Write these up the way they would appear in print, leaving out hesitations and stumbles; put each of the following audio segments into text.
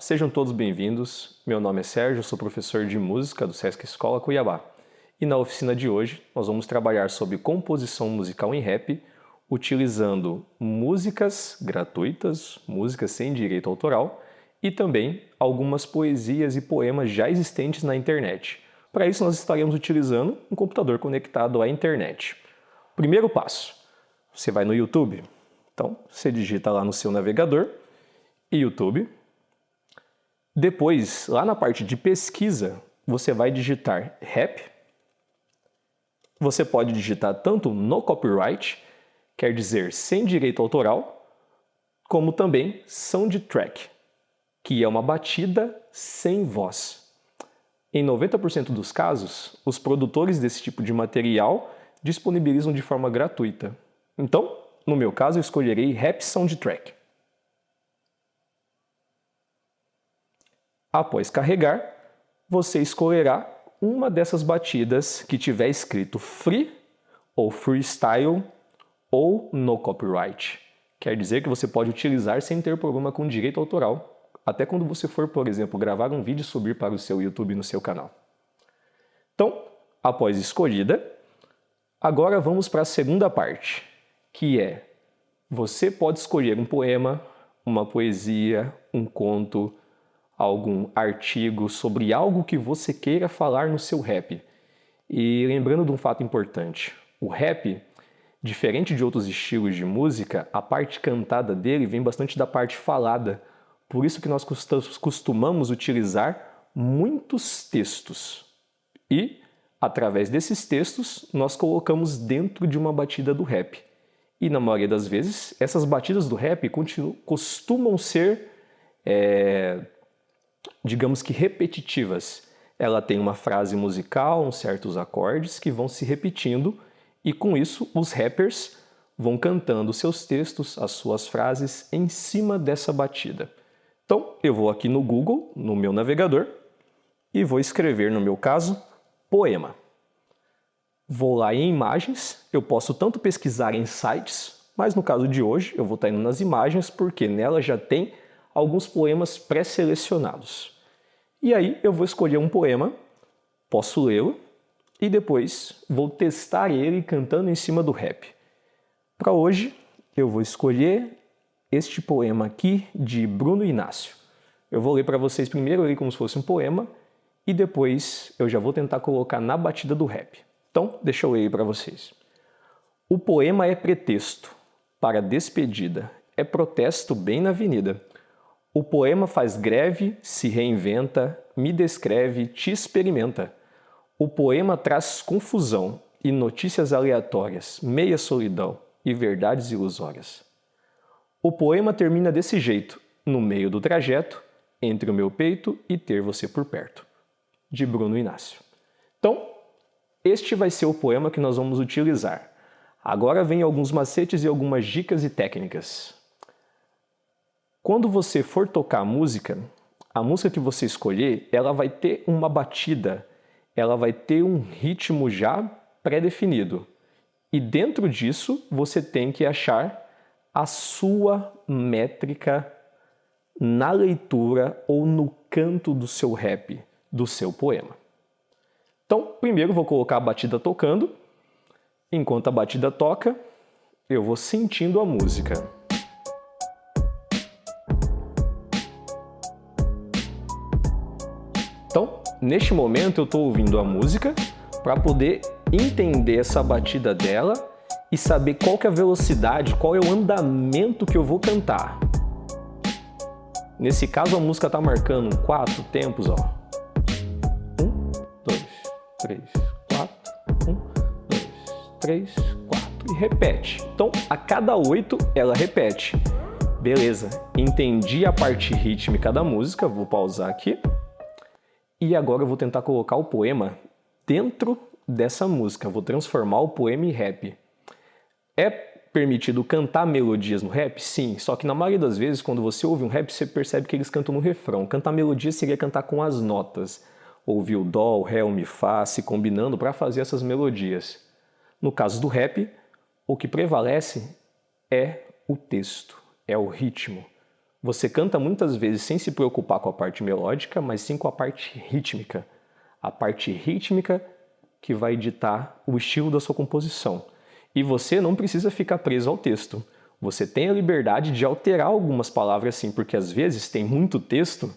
sejam todos bem-vindos. Meu nome é Sérgio, sou professor de música do Sesc Escola Cuiabá. E na oficina de hoje nós vamos trabalhar sobre composição musical em rap, utilizando músicas gratuitas, músicas sem direito autoral, e também algumas poesias e poemas já existentes na internet. Para isso nós estaremos utilizando um computador conectado à internet. Primeiro passo, você vai no YouTube. Então, você digita lá no seu navegador, YouTube. Depois, lá na parte de pesquisa, você vai digitar rap. Você pode digitar tanto no copyright, quer dizer sem direito autoral, como também soundtrack, que é uma batida sem voz. Em 90% dos casos, os produtores desse tipo de material disponibilizam de forma gratuita. Então, no meu caso, eu escolherei Rap Soundtrack. Após carregar, você escolherá uma dessas batidas que tiver escrito Free ou Freestyle ou No Copyright. Quer dizer que você pode utilizar sem ter problema com direito autoral, até quando você for, por exemplo, gravar um vídeo e subir para o seu YouTube no seu canal. Então, após escolhida, agora vamos para a segunda parte, que é você pode escolher um poema, uma poesia, um conto, algum artigo sobre algo que você queira falar no seu rap. E lembrando de um fato importante, o rap, diferente de outros estilos de música, a parte cantada dele vem bastante da parte falada. Por isso que nós costumamos utilizar muitos textos. E, através desses textos, nós colocamos dentro de uma batida do rap. E, na maioria das vezes, essas batidas do rap costumam ser digamos que repetitivas. Ela tem uma frase musical, uns certos acordes que vão se repetindo e com isso os rappers vão cantando seus textos, as suas frases em cima dessa batida. Então eu vou aqui no Google, no meu navegador, e vou escrever, no meu caso, poema. Vou lá em imagens, eu posso tanto pesquisar em sites, mas no caso de hoje eu vou estar indo nas imagens porque nela já tem alguns poemas pré-selecionados. E aí eu vou escolher um poema, posso lê-lo e depois vou testar ele cantando em cima do rap. Para hoje eu vou escolher este poema aqui de Bruno Inácio. Eu vou ler para vocês primeiro ele como se fosse um poema e depois eu já vou tentar colocar na batida do rap. Então deixa eu ler para vocês. O poema é pretexto para despedida, é protesto bem na avenida. O poema faz greve, se reinventa, me descreve, te experimenta. O poema traz confusão e notícias aleatórias, meia solidão e verdades ilusórias. O poema termina desse jeito, no meio do trajeto, entre o meu peito e ter você por perto. De Bruno Inácio. Então, este vai ser o poema que nós vamos utilizar. Agora vem alguns macetes e algumas dicas e técnicas. Quando você for tocar a música que você escolher, ela vai ter uma batida, ela vai ter um ritmo já pré-definido. E dentro disso, você tem que achar a sua métrica na leitura ou no canto do seu rap, do seu poema. Então, primeiro vou colocar a batida tocando. Enquanto a batida toca, eu vou sentindo a música. Então, neste momento eu estou ouvindo a música para poder entender essa batida dela e saber qual que é a velocidade, qual é o andamento que eu vou cantar. Nesse caso a música está marcando 4 tempos, ó. 1, 2, 3, 4, 1, 2, 3, 4 e repete. Então, a cada 8 ela repete. Beleza, entendi a parte rítmica da música, vou pausar aqui. E agora eu vou tentar colocar o poema dentro dessa música, vou transformar o poema em rap. É permitido cantar melodias no rap? Sim, só que na maioria das vezes quando você ouve um rap você percebe que eles cantam no refrão. Cantar melodia seria cantar com as notas. Ouvir o dó, o ré, o mi, fá, se combinando para fazer essas melodias. No caso do rap, o que prevalece é o texto, é o ritmo. Você canta muitas vezes sem se preocupar com a parte melódica, mas sim com a parte rítmica. A parte rítmica que vai ditar o estilo da sua composição. E você não precisa ficar preso ao texto. Você tem a liberdade de alterar algumas palavras sim, porque às vezes tem muito texto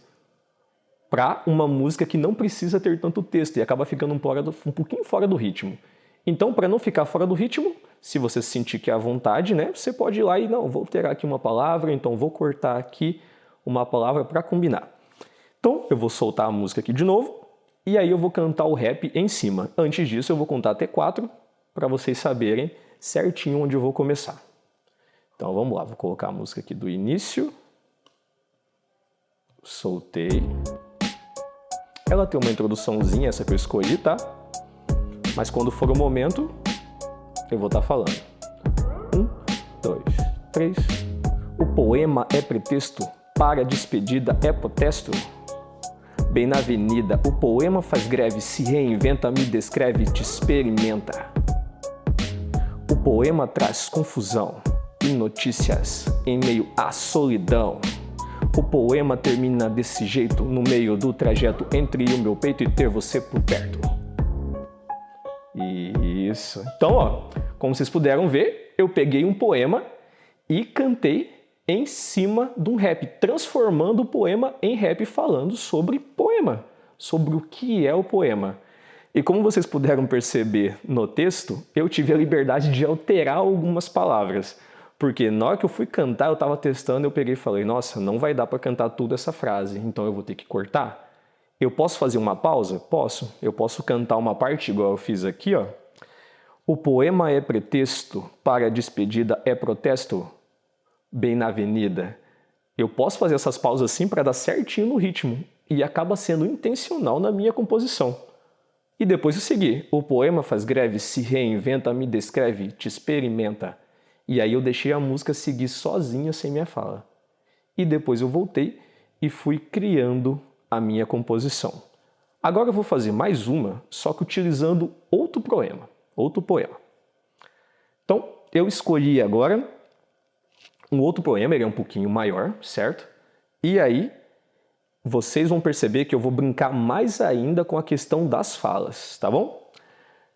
para uma música que não precisa ter tanto texto e acaba ficando um pouquinho fora do ritmo. Então, para não ficar fora do ritmo, se você sentir que é à vontade, né, você pode ir lá e, não, vou alterar aqui uma palavra, então vou cortar aqui uma palavra para combinar. Então, eu vou soltar a música aqui de novo e aí eu vou cantar o rap em cima. Antes disso, eu vou contar até 4 para vocês saberem certinho onde eu vou começar. Então, vamos lá, vou colocar a música aqui do início. Soltei. Ela tem uma introduçãozinha, essa que eu escolhi, tá? Mas quando for o momento, eu vou estar falando. 1, 2, 3. O poema é pretexto para a despedida é protesto. Bem na avenida, o poema faz greve, se reinventa, me descreve, te experimenta. O poema traz confusão e notícias em meio à solidão. O poema termina desse jeito, no meio do trajeto entre o meu peito e ter você por perto. Isso. Então, ó, como vocês puderam ver, eu peguei um poema e cantei em cima de um rap, transformando o poema em rap, falando sobre poema, sobre o que é o poema. E como vocês puderam perceber no texto, eu tive a liberdade de alterar algumas palavras. Porque na hora que eu fui cantar, eu estava testando, eu peguei e falei, nossa, não vai dar para cantar tudo essa frase, então eu vou ter que cortar. Eu posso fazer uma pausa? Posso. Eu posso cantar uma parte igual eu fiz aqui, ó. O poema é pretexto para a despedida é protesto, bem na avenida. Eu posso fazer essas pausas assim para dar certinho no ritmo e acaba sendo intencional na minha composição. E depois eu segui. O poema faz greve, se reinventa, me descreve, te experimenta. E aí eu deixei a música seguir sozinha sem minha fala. E depois eu voltei e fui criando a minha composição. Agora eu vou fazer mais uma, só que utilizando outro poema. Então, eu escolhi agora um outro poema, ele é um pouquinho maior, certo? E aí, vocês vão perceber que eu vou brincar mais ainda com a questão das falas, tá bom?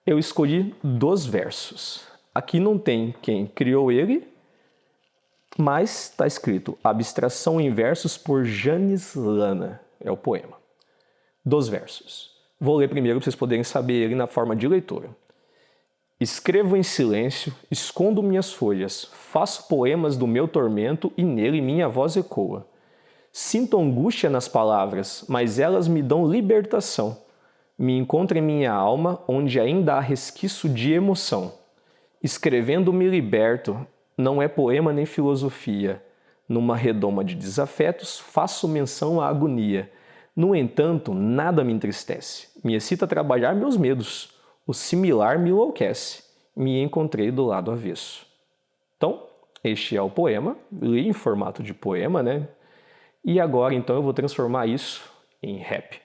Eu escolhi 2 versos. Aqui não tem quem criou ele, mas está escrito Abstração em Versos por Janis Lana, é o poema. 2 versos. Vou ler primeiro para vocês poderem saber ele na forma de leitura. Escrevo em silêncio, escondo minhas folhas, faço poemas do meu tormento e nele minha voz ecoa. Sinto angústia nas palavras, mas elas me dão libertação. Me encontro em minha alma, onde ainda há resquício de emoção. Escrevendo me liberto, não é poema nem filosofia. Numa redoma de desafetos, faço menção à agonia. No entanto, nada me entristece. Me excita trabalhar meus medos. O similar me enlouquece. Me encontrei do lado avesso. Então, este é o poema. Li em formato de poema, né? E agora, então, eu vou transformar isso em rap.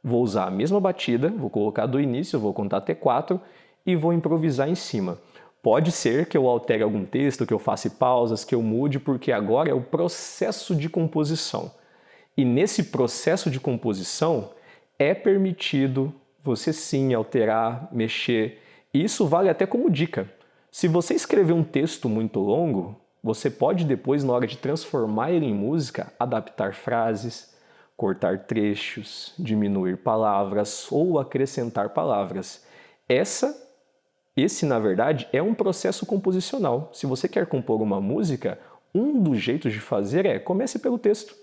Vou usar a mesma batida, vou colocar do início, vou contar até 4 e vou improvisar em cima. Pode ser que eu altere algum texto, que eu faça pausas, que eu mude, porque agora é o processo de composição. E nesse processo de composição é permitido você sim alterar, mexer. E isso vale até como dica. Se você escrever um texto muito longo, você pode depois, na hora de transformar ele em música, adaptar frases, cortar trechos, diminuir palavras ou acrescentar palavras. Esse, na verdade, é um processo composicional. Se você quer compor uma música, um dos jeitos de fazer é comece pelo texto.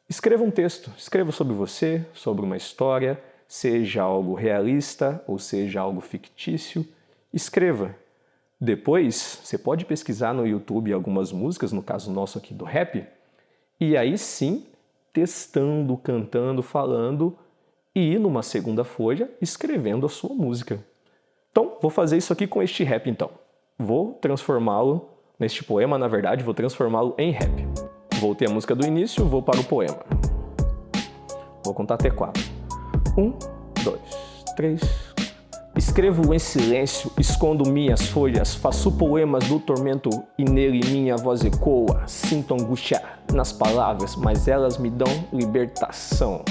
Escreva um texto, escreva sobre você, sobre uma história, seja algo realista ou seja algo fictício. Escreva. Depois, você pode pesquisar no YouTube algumas músicas, no caso nosso aqui do rap, e aí sim, testando, cantando, falando e numa segunda folha, escrevendo a sua música. Então, vou fazer isso aqui com este rap então. Vou transformá-lo, neste poema, na verdade, vou transformá-lo em rap. Voltei a música do início, vou para o poema. Vou contar até 4. 1, 2, 3. Escrevo em silêncio, escondo minhas folhas, faço poemas do tormento e nele minha voz ecoa. Sinto angústia nas palavras, mas elas me dão libertação.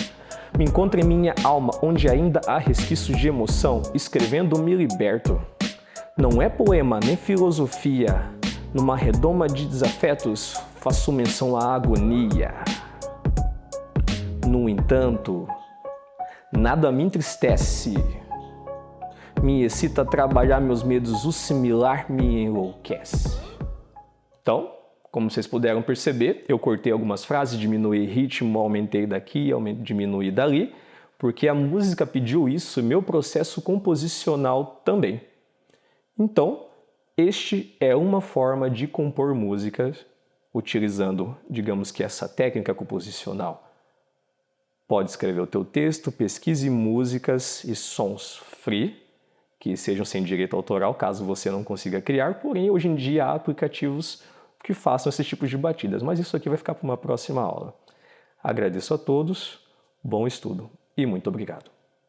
Me encontro em minha alma, onde ainda há resquícios de emoção. Escrevendo me liberto. Não é poema nem filosofia. Numa redoma de desafetos, faço menção à agonia. No entanto, nada me entristece. Me excita trabalhar meus medos, o similar me enlouquece. Então, como vocês puderam perceber, eu cortei algumas frases, diminuí ritmo, aumentei daqui, diminuí dali, porque a música pediu isso e meu processo composicional também. Então, este é uma forma de compor músicas utilizando, digamos que essa técnica composicional. Pode escrever o teu texto, pesquise músicas e sons free, que sejam sem direito autoral, caso você não consiga criar, porém hoje em dia há aplicativos que façam esse tipo de batidas, mas isso aqui vai ficar para uma próxima aula. Agradeço a todos, bom estudo e muito obrigado.